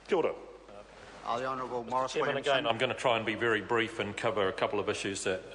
Kia ora. The Honourable Morris Chairman, again, I'm going to try and be very brief and cover a couple of issues that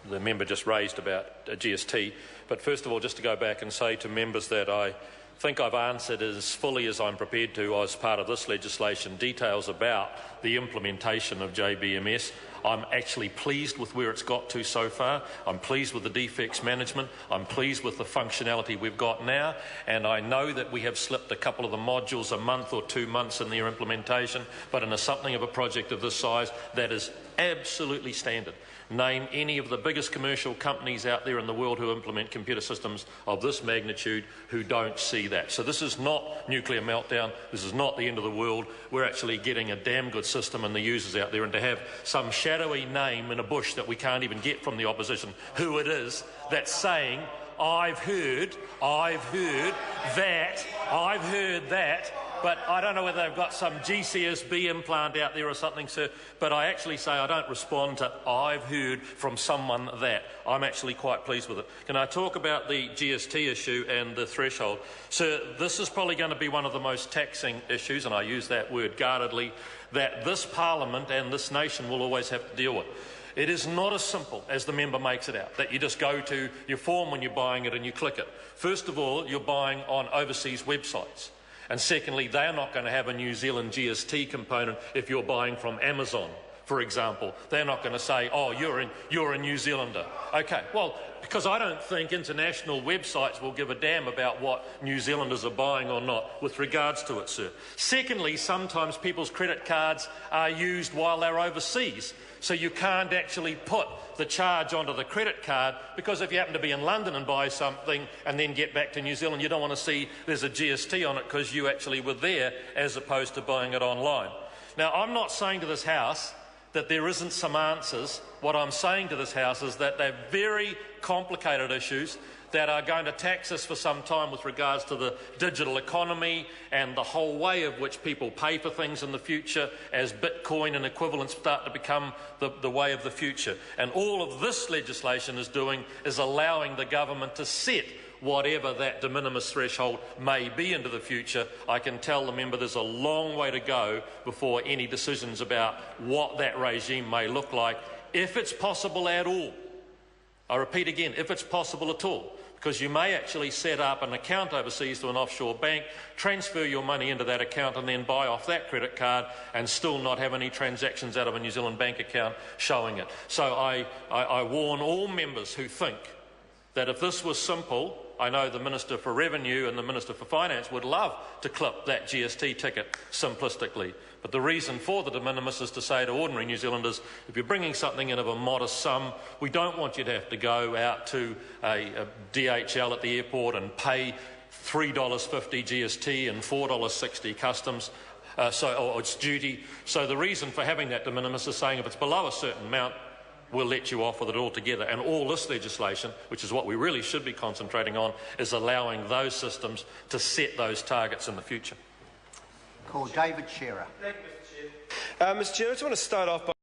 the member just raised about GST. But first of all, just to go back and say to members that I think I've answered as fully as I'm prepared to as part of this legislation details about the implementation of JBMS. I'm actually pleased with where it's got to so far. I'm pleased with the defects management. I'm pleased with the functionality we've got now. And I know that we have slipped a couple of the modules a month or 2 months in their implementation, but in something of a project of this size, that is absolutely standard. Name any of the biggest commercial companies out there in the world who implement computer systems of this magnitude who don't see that. So this is not nuclear meltdown. This is not the end of the world. We're actually getting a damn good system and the users out there, and to have some shadowy name in a bush that we can't even get from the opposition who it is that's saying, I've heard that, but I don't know whether they've got some GCSB implant out there or something, sir, but I actually say I don't respond to I've heard from someone that. I'm actually quite pleased with it. Can I talk about the GST issue and the threshold? Sir, this is probably going to be one of the most taxing issues, and I use that word guardedly, that this Parliament and this nation will always have to deal with. It is not as simple as the member makes it out, that you just go to your form when you're buying it and you click it. First of all, you're buying on overseas websites. And secondly, they're not going to have a New Zealand GST component if you're buying from Amazon, for example. They're not going to say, oh, you're a New Zealander. OK, well, because I don't think international websites will give a damn about what New Zealanders are buying or not with regards to it, sir. Secondly, sometimes people's credit cards are used while they're overseas, so you can't actually put the charge onto the credit card, because if you happen to be in London and buy something and then get back to New Zealand, you don't want to see there's a GST on it because you actually were there as opposed to buying it online. Now, I'm not saying to this House that there isn't some answers. What I'm saying to this House is that they're very complicated issues that are going to tax us for some time with regards to the digital economy and the whole way of which people pay for things in the future as Bitcoin and equivalents start to become the way of the future. And all of this legislation is doing is allowing the government to set whatever that de minimis threshold may be into the future. I can tell the member there's a long way to go before any decisions about what that regime may look like, if it's possible at all. I repeat again, if it's possible at all, because you may actually set up an account overseas to an offshore bank, transfer your money into that account and then buy off that credit card and still not have any transactions out of a New Zealand bank account showing it. So I warn all members who think that if this was simple, I know the Minister for Revenue and the Minister for Finance would love to clip that GST ticket simplistically. But the reason for the de minimis is to say to ordinary New Zealanders, if you're bringing something in of a modest sum, we don't want you to have to go out to a DHL at the airport and pay $3.50 GST and $4.60 customs, or its duty. So the reason for having that de minimis is saying if it's below a certain amount, we'll let you off with it altogether. And all this legislation, which is what we really should be concentrating on, is allowing those systems to set those targets in the future. Call David Shearer. Mr. Chair, I just want to start off by